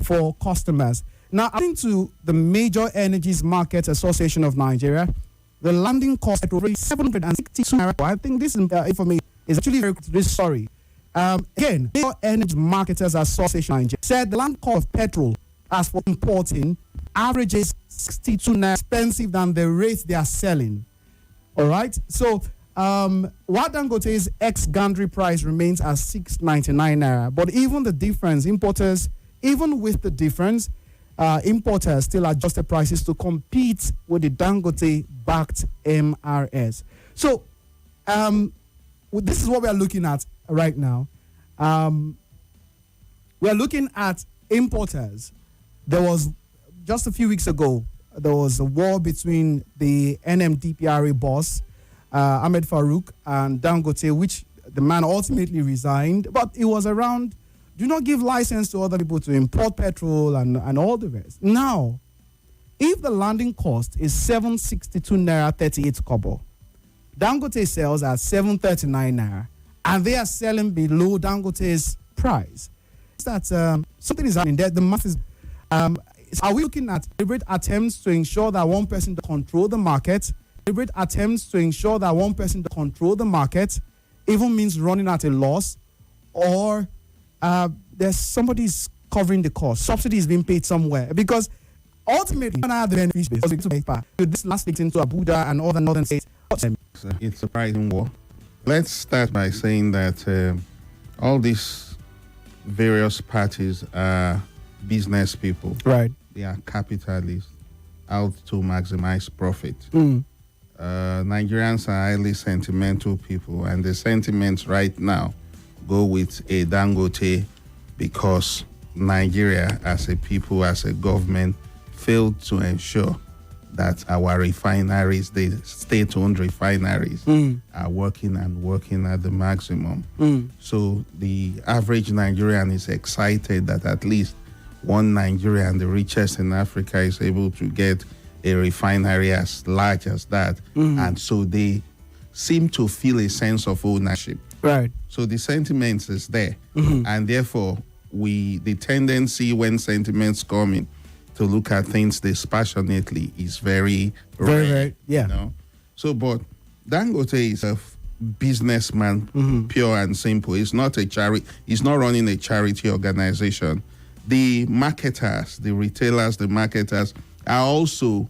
for customers. Now, according to the Major Energies Market Association of Nigeria, the landing cost at over 762 naira. I think this information is actually very sorry. Again, Major Energy Marketers Association of Nigeria said the land cost of petrol as for importing averages 62 naira expensive than the rate they are selling. All right. So, while Dangote's ex-Gandri price remains at 699 naira, but even the difference, even with the difference, importers still adjusted prices to compete with the Dangote-backed MRS. So, this is what we are looking at right now. We are looking at importers. There was, just a few weeks ago, there was a war between the NMDPRA boss, Ahmed Farouk, and Dangote, which the man ultimately resigned. But it was around, do not give license to other people to import petrol and all the rest. Now, if the landing cost is 762 naira 38 kobo, Dangote sells at 739 naira, and they are selling below Dangote's price. That something is happening there. The math is. Are we looking at deliberate attempts to ensure that one person to control the market? Deliberate attempts to ensure that one person to control the market even means running at a loss, or there's somebody's covering the cost. Subsidy is being paid somewhere, because ultimately, when I have the benefits, this last week into Abuja and other northern states. It's a pricing war. Let's start by saying that all these various parties are business people. Right. They are capitalists out to maximize profit. Nigerians are highly sentimental people, and the sentiments right now go with a Dangote because Nigeria as a people, as a government, failed to ensure that our refineries, the state-owned refineries, are working at the maximum. So the average Nigerian is excited that at least one Nigerian, the richest in Africa, is able to get a refinery as large as that. And so they seem to feel a sense of ownership. Right. So the sentiment is there. And therefore, the tendency when sentiments come in to look at things dispassionately is very rare. Yeah. You know? So, but Dangote is a businessman, pure and simple. It's not a charity. He's not running a charity organization. The marketers, the retailers, the marketers are also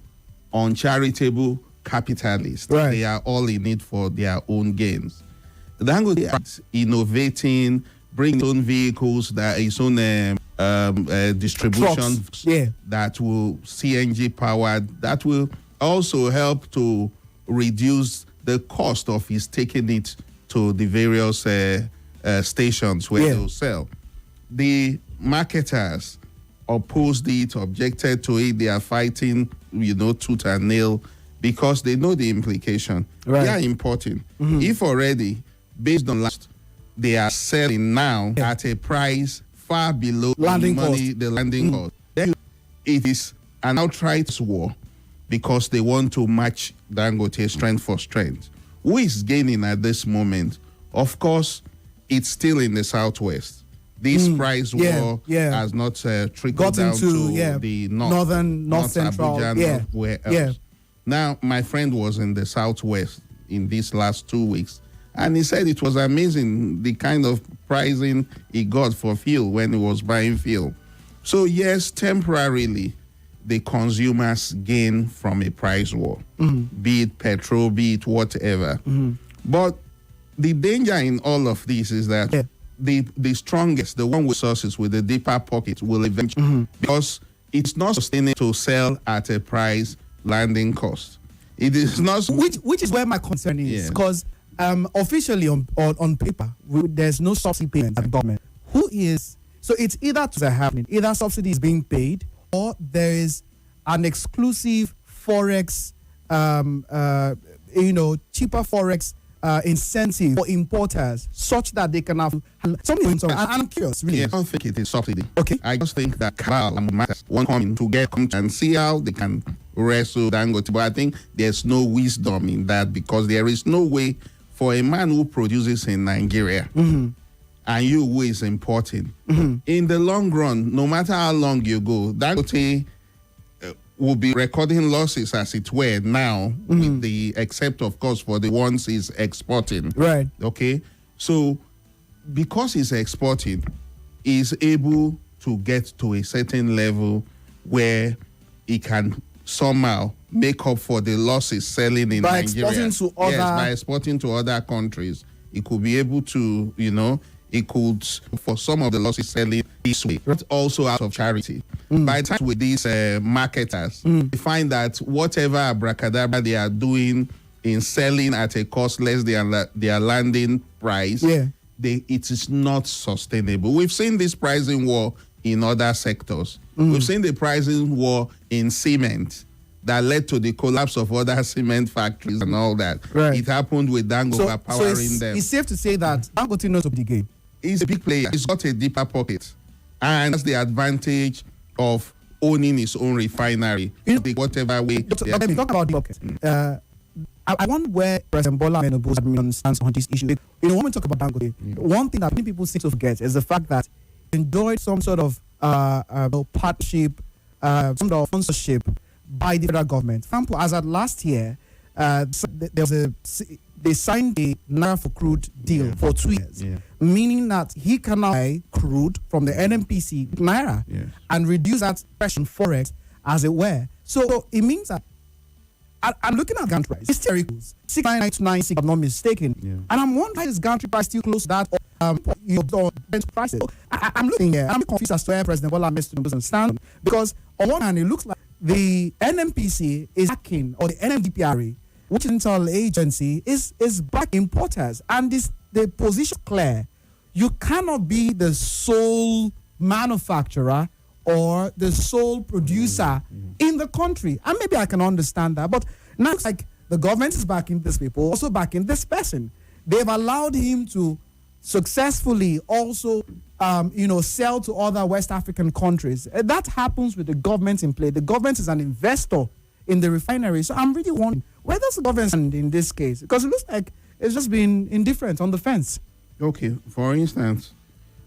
uncharitable capitalists. Right. They are all in it for their own gains. Dangote is innovating, bringing his own vehicles, his own distribution that will CNG powered, that will also help to reduce the cost of his taking it to the various stations where they'll sell. The marketers opposed it, objected to it. They are fighting, tooth and nail, because they know the implication. Right. They are importing. If already, based on last, they are selling now at a price far below the landing cost. Then it is an outright war because they want to match Dangote strength for strength. Who is gaining at this moment? Of course, it's still in the southwest. This price war has not trickled down to the north central, Abuja, where else. Now, my friend was in the southwest in these last 2 weeks, and he said it was amazing the kind of pricing he got for fuel when he was buying fuel. So yes, temporarily, the consumers gain from a price war, be it petrol, be it whatever. But the danger in all of this is that the strongest, the one with sources, with the deeper pocket, will eventually, because it's not sustainable to sell at a price landing cost. It is not. Which is where my concern is, because officially on paper, there's no subsidy payment at the government. So it's either two are happening, either subsidy is being paid, or there is an exclusive forex, cheaper forex incentive for importers, such that they can have something. I'm curious, really. I don't think it is subsidy. Okay. I just think that Cabal and Matters want to come and see how they can wrestle Dangote. But I think there's no wisdom in that, because there is no way for a man who produces in Nigeria and you who is importing. In the long run, no matter how long you go, Dangote will be recording losses, as it were, now, with the except, of course, for the ones he's exporting. Right. Okay? So, because he's exporting, he's able to get to a certain level where he can somehow make up for the losses selling in by Nigeria. Exporting to other... Yes, by exporting to other countries. He could be able to, he could, for some of the losses selling this way, but also out of charity. By the time with these marketers, we find that whatever abracadabra they are doing in selling at a cost less than their landing price, it is not sustainable. We've seen this pricing war in other sectors. We've seen the pricing war in cement that led to the collapse of other cement factories and all that. Right. It happened with Dangote powering them. It's safe to say that Dangote knows of the game. He's a big player. He's got a deeper pocket. And that's the advantage of owning his own refinery. Whatever way. Let me talk about the pocket. I wonder where President Bola Tinubu's administration stands on this issue. When we talk about Dangote, one thing that many people seem to forget is the fact that he enjoyed some sort of partnership, some sort of sponsorship by the federal government. For example, as at last year, they signed a Naira for crude deal for 2 years, meaning that he can now buy crude from the NNPC Naira and reduce that pressure on forex, as it were. So it means that I'm looking at gantry price. It's still equals 69996, if I'm not mistaken. And I'm wondering, why is gantry price still close to that bench prices? So I'm looking here. I'm confused as to where President Bola doesn't stand, because on one hand, it looks like the NNPC is backing, or the NMDPRA, which is an internal agency, is back importers. And the position is clear. You cannot be the sole manufacturer or the sole producer in the country. And maybe I can understand that. But now it's like the government is backing this people, also backing this person. They've allowed him to successfully also, sell to other West African countries. That happens with the government in play. The government is an investor in the refinery. So I'm really wondering, where does the government stand in this case? Because it looks like it's just been indifferent, on the fence. Okay, for instance,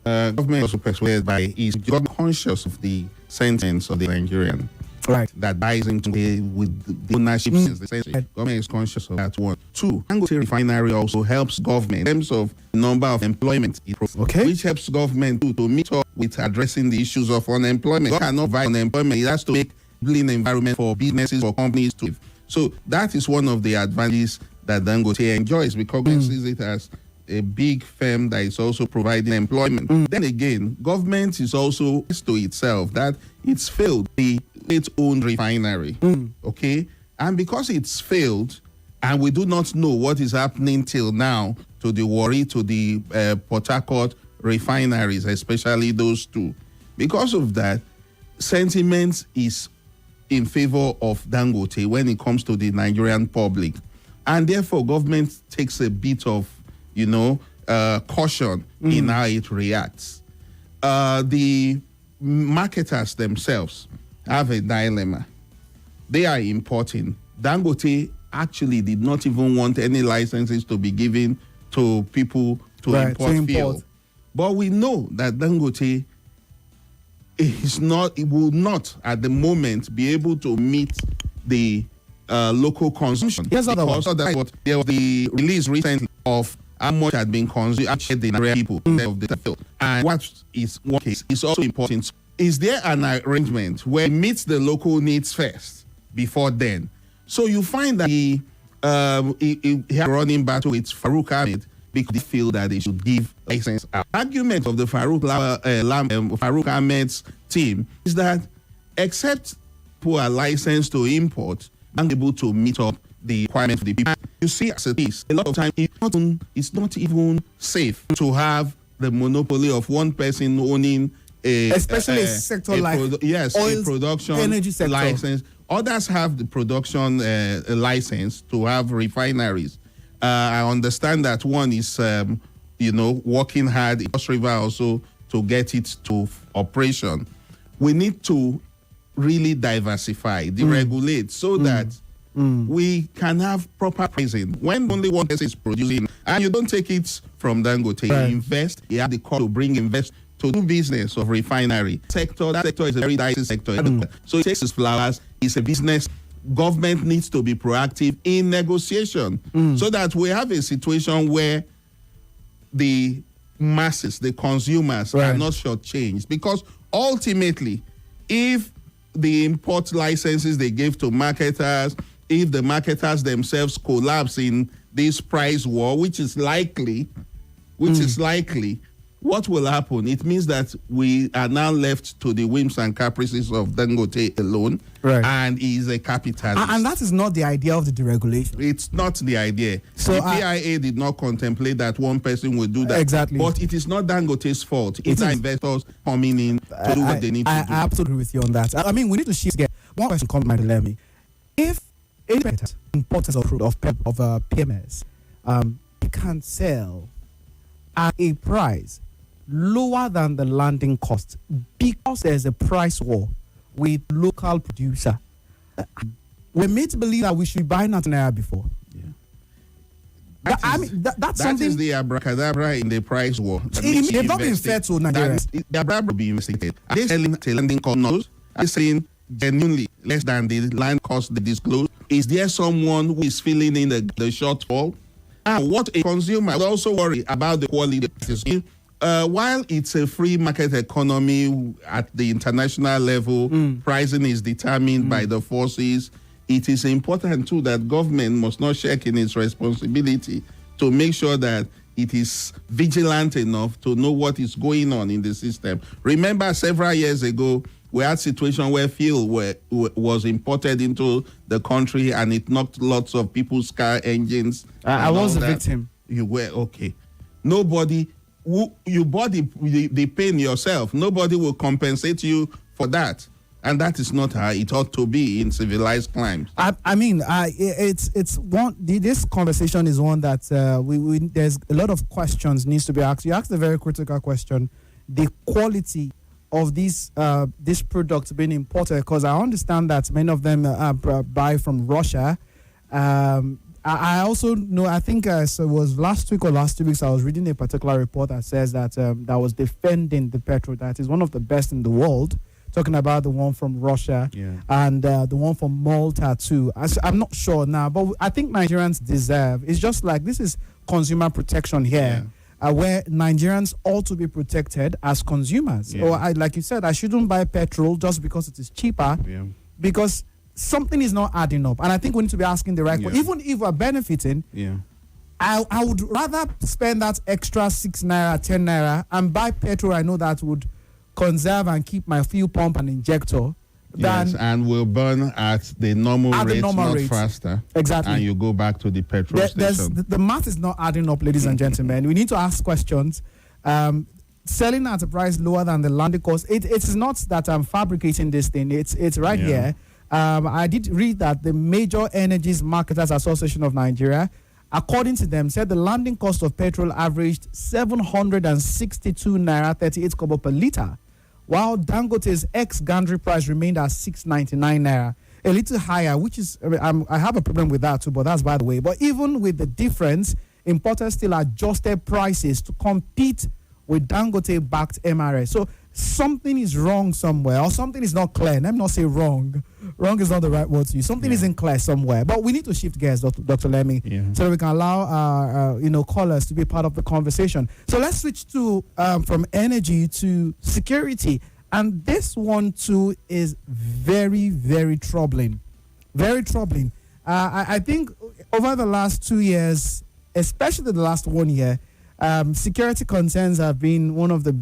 government also persuaded by is conscious of the sentence of the Nigerian, right? That buys into with the ownership since the century. Government is conscious of that one. Two, Dangote refinery also helps government in terms of the number of employment, which helps government to meet up with addressing the issues of unemployment. God cannot provide unemployment; it has to make an environment for businesses or companies to live. So that is one of the advantages that Dangote enjoys, because government sees it as a big firm that is also providing employment. Then again, government is also to itself that it's failed its own refinery. Okay? And because it's failed, and we do not know what is happening till now to the Warri, to the Port Harcourt refineries, especially those two. Because of that, sentiment is in favor of Dangote when it comes to the Nigerian public. And therefore, government takes a bit of caution in how it reacts. The marketers themselves have a dilemma. They are importing. Dangote actually did not even want any licenses to be given to people to import fuel. But we know that Dangote will not at the moment be able to meet the local consumption. Yes, there was the release recently of how much had been consumed the Nigerian people of the field. And what is one case is also important. Is there an arrangement where it meets the local needs first before then? So you find that he had a running battle with Farouk Ahmed because they feel that they should give license out. Argument of the Farouk Ahmed's team is that except for a license to import, I'm able to meet up the requirements of the people. You see, as it is, a lot of times it's not even safe to have the monopoly of one person owning especially a sector like oil, a production energy sector license. Others have the production license to have refineries. I understand that one is working hard in Cross River also to get it to operation. We need to really diversify, deregulate so that we can have proper pricing. When only one person is producing And you don't take it from Dangote. You invest. You have the call to bring invest to do business of refinery sector. That sector is a very dicey sector. So it takes its flowers. It's a business. Government needs to be proactive in negotiation so that we have a situation where the masses, the consumers, are not shortchanged. Because ultimately, if the import licenses they gave to marketers, if the marketers themselves collapse in this price war, which is likely, what will happen? It means that we are now left to the whims and caprices of Dangote alone, and he is a capitalist. And that is not the idea of the deregulation. It's not the idea. So the PIA did not contemplate that one person would do that. Exactly. But it is not Dangote's fault. It's our investors coming in to do what they need to do. I absolutely agree with you on that. I mean, we need to shift again. One question comes to mind, Lemmy. If independent importers of PMS can sell at a price lower than the landing cost because there's a price war with local producer, we're made to believe that we should buy an naira before. That's something. Is the abracadabra in the price war. They've not been fair to Nigerians. The abracadabra will be investigated. Are they selling to landing cost? Are they selling genuinely less than the land cost they disclose? Is there someone who is filling in the shortfall? And what a consumer would also worry about the quality. While it's a free market economy at the international level, pricing is determined by the forces. It is important too that government must not shirk in its responsibility to make sure that it is vigilant enough to know what is going on in the system. Remember, several years ago, we had a situation where fuel was imported into the country and it knocked lots of people's car engines. I was a victim. You were, okay. Nobody, you bought the pain yourself. Nobody will compensate you for that. And that is not how it ought to be in civilized climes. It's one. This conversation is one that there's a lot of questions needs to be asked. You asked a very critical question: the quality of these products being imported. Because I understand that many of them buy from Russia. I also know. I think so it was last week or last 2 weeks. I was reading a particular report that says that that was defending the Petrol that is one of the best in the world. Talking about the one from Russia and the one from Malta too. I'm not sure now, but I think Nigerians deserve. It's just like this is consumer protection here, where Nigerians ought to be protected as consumers. Or like you said, I shouldn't buy petrol just because it is cheaper, because something is not adding up. And I think we need to be asking the right question. Even if we're benefiting, I would rather spend that extra 6 naira, 10 naira and buy petrol I know that would conserve and keep my fuel pump and injector and will burn at the normal rate, not faster. Exactly. And you go back to the petrol station. The math is not adding up, ladies and gentlemen. We need to ask questions. Selling at a price lower than the landing cost. It is not that I'm fabricating this thing. It's right here. I did read that the Major Energies Marketers Association of Nigeria, according to them, said the landing cost of petrol averaged 762 naira 38 kobo per litre, while Dangote's ex-gantry price remained at 699 naira, a little higher, which is, I have a problem with that too, but that's by the way. But even with the difference, importers still adjusted prices to compete with Dangote-backed MRS. So something is wrong somewhere, or something is not clear. Let me not say wrong. Wrong is not the right word to use. Something isn't clear somewhere. But we need to shift gears, Dr. Lemmy, so that we can allow our callers to be part of the conversation. So let's switch to from energy to security. And this one too is very, very troubling. Very troubling. I think over the last 2 years, especially the last 1 year, security concerns have been one of the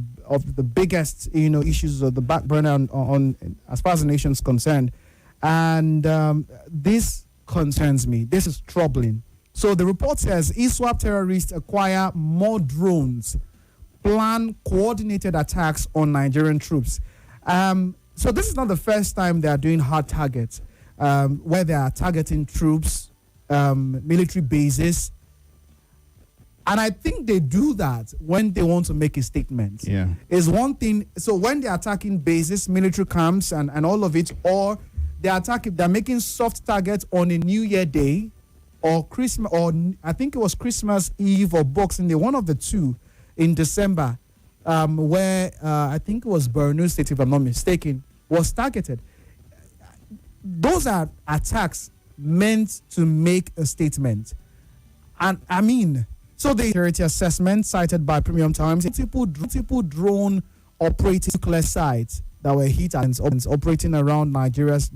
biggest issues of the back burner on as far as the nation is concerned, and this concerns me. This is troubling. So the report says ISWAP terrorists acquire more drones, plan coordinated attacks on Nigerian troops. So this is not the first time they are doing hard targets, where they are targeting troops, military bases. And I think they do that when they want to make a statement. Is one thing. So when they're attacking bases, military camps, and all of it, or they're making soft targets on a New Year day, or Christmas, or I think it was Christmas Eve or Boxing Day, one of the two in December, where I think it was Borno State, if I'm not mistaken, was targeted. Those are attacks meant to make a statement. And I mean, so the security assessment cited by Premium Times, multiple drone operating nuclear sites that were hit and operating around Nigeria's